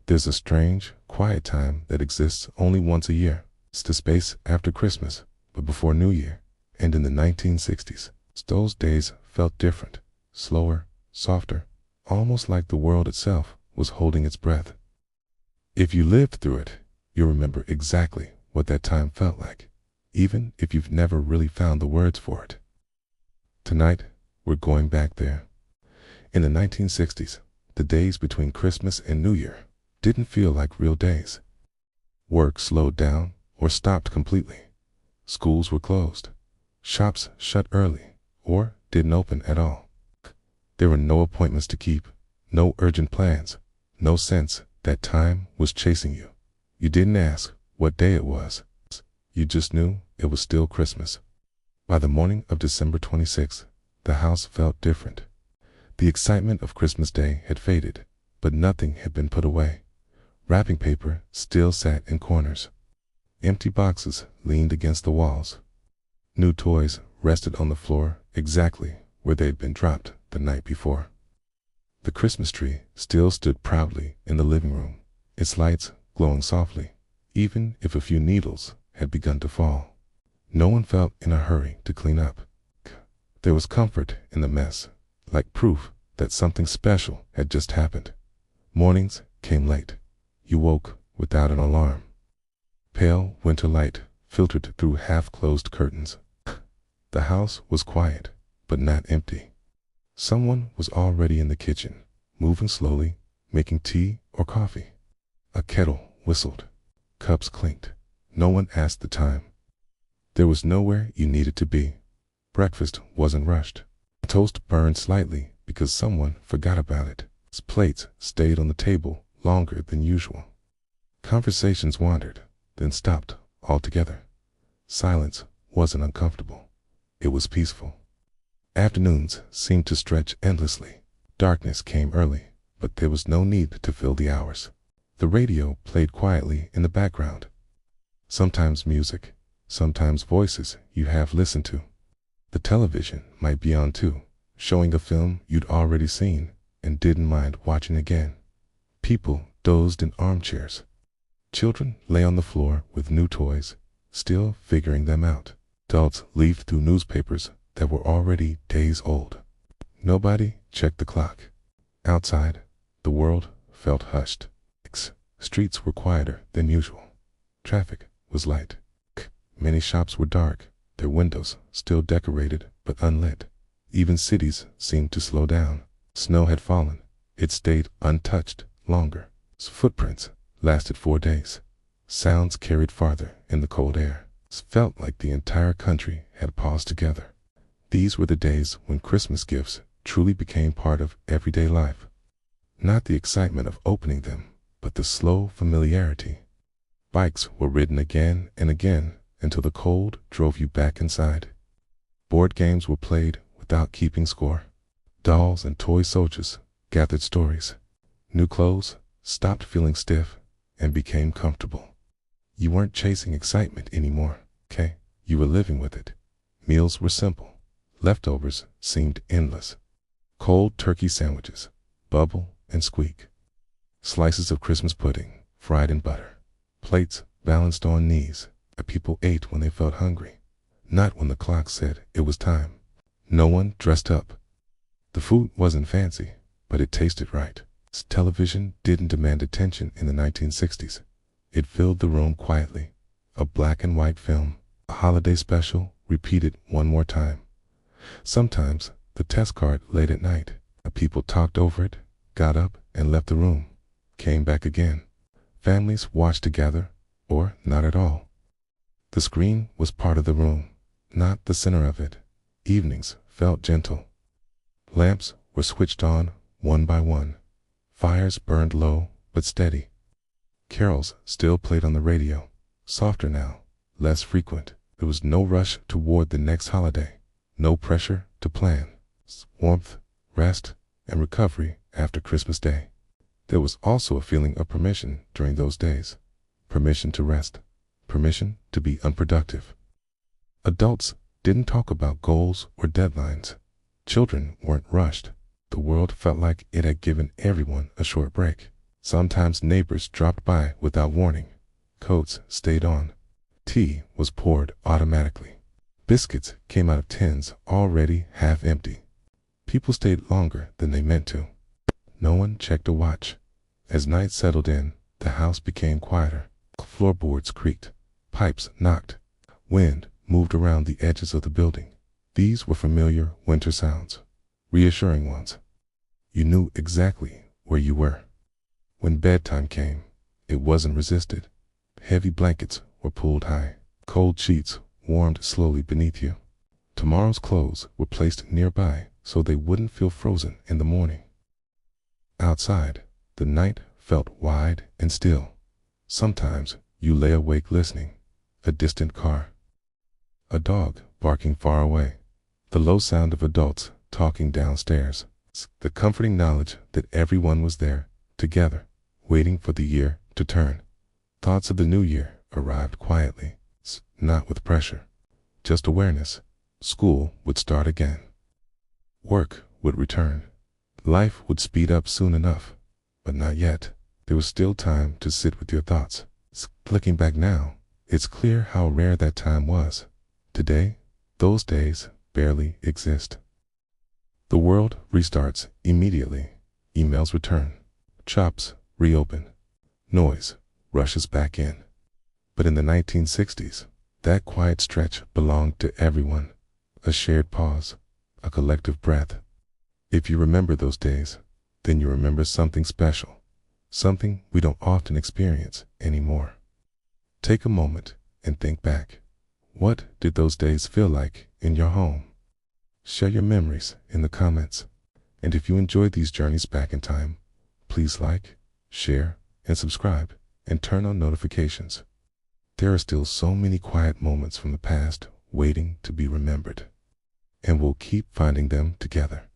There's a strange, quiet time that exists only once a year. It's the space after Christmas, but before New Year, and in the 1960s. Those days felt different, slower, softer, almost like the world itself was holding its breath. If you lived through it, you'll remember exactly what that time felt like, even if you've never really found the words for it. Tonight, we're going back there. In the 1960s, the days between Christmas and New Year didn't feel like real days. Work slowed down or stopped completely. Schools were closed. Shops shut early or didn't open at all. There were no appointments to keep, no urgent plans, no sense that time was chasing you. You didn't ask what day it was. You just knew it was still Christmas. By the morning of December 26th, the house felt different. The excitement of Christmas Day had faded, but nothing had been put away. Wrapping paper still sat in corners. Empty boxes leaned against the walls. New toys rested on the floor exactly where they'd been dropped the night before. The Christmas tree still stood proudly in the living room, its lights glowing softly, even if a few needles had begun to fall. No one felt in a hurry to clean up. There was comfort in the mess, like proof that something special had just happened. Mornings came late. You woke without an alarm. Pale winter light filtered through half-closed curtains. The house was quiet, but not empty. Someone was already in the kitchen, moving slowly, making tea or coffee. A kettle whistled. Cups clinked. No one asked the time. There was nowhere you needed to be. Breakfast wasn't rushed. Toast burned slightly because someone forgot about it. Plates stayed on the table longer than usual. Conversations wandered, then stopped altogether. Silence wasn't uncomfortable. It was peaceful. Afternoons seemed to stretch endlessly. Darkness came early, but there was no need to fill the hours. The radio played quietly in the background. Sometimes music, sometimes voices you have listened to. The television might be on too, showing a film you'd already seen and didn't mind watching again. People dozed in armchairs. Children lay on the floor with new toys, still figuring them out. Adults leafed through newspapers that were already days old. Nobody checked the clock. Outside, the world felt hushed. Streets were quieter than usual. Traffic was light. Many shops were dark, their windows still decorated but unlit. Even cities seemed to slow down. Snow had fallen. It stayed untouched longer. Its footprints lasted 4 days. Sounds carried farther in the cold air. It felt like the entire country had paused together. These were the days when Christmas gifts truly became part of everyday life. Not the excitement of opening them, but the slow familiarity. Bikes were ridden again and again until the cold drove you back inside. Board games were played without keeping score. Dolls and toy soldiers gathered stories. New clothes stopped feeling stiff and became comfortable. You weren't chasing excitement anymore, okay? You were living with it. Meals were simple. Leftovers seemed endless. Cold turkey sandwiches, bubble and squeak. Slices of Christmas pudding, fried in butter. Plates balanced on knees. People ate when they felt hungry, not when the clock said it was time. No one dressed up. The food wasn't fancy, but it tasted right. Television didn't demand attention in the 1960s. It filled the room quietly. A black and white film, a holiday special, repeated one more time. Sometimes the test card late at night. People talked over it, got up and left the room, came back again. Families watched together, or not at all. The screen was part of the room, not the center of it. Evenings felt gentle. Lamps were switched on one by one. Fires burned low but steady. Carols still played on the radio, softer now, less frequent. There was no rush toward the next holiday, no pressure to plan. Warmth, rest, and recovery after Christmas Day. There was also a feeling of permission during those days. Permission to rest. Permission to be unproductive. Adults didn't talk about goals or deadlines. Children weren't rushed. The world felt like it had given everyone a short break. Sometimes neighbors dropped by without warning. Coats stayed on. Tea was poured automatically. Biscuits came out of tins already half empty. People stayed longer than they meant to. No one checked a watch. As night settled in, the house became quieter. Floorboards creaked. Pipes knocked. Wind moved around the edges of the building. These were familiar winter sounds. Reassuring ones. You knew exactly where you were. When bedtime came, it wasn't resisted. Heavy blankets were pulled high. Cold sheets warmed slowly beneath you. Tomorrow's clothes were placed nearby so they wouldn't feel frozen in the morning. Outside, the night felt wide and still. Sometimes you lay awake listening. A distant car. A dog barking far away. The low sound of adults talking downstairs. The comforting knowledge that everyone was there, together, waiting for the year to turn. Thoughts of the new year arrived quietly, not with pressure, just awareness. School would start again. Work would return. Life would speed up soon enough, but not yet. There was still time to sit with your thoughts. Looking back now, it's clear how rare that time was. Today, those days barely exist. The world restarts immediately. Emails return. Shops reopen. Noise rushes back in. But in the 1960s, that quiet stretch belonged to everyone. A shared pause, a collective breath. If you remember those days, then you remember something special, something we don't often experience anymore. Take a moment and think back. What did those days feel like in your home? Share your memories in the comments. And if you enjoyed these journeys back in time, please like, share, and subscribe, and turn on notifications. There are still so many quiet moments from the past waiting to be remembered. And we'll keep finding them together.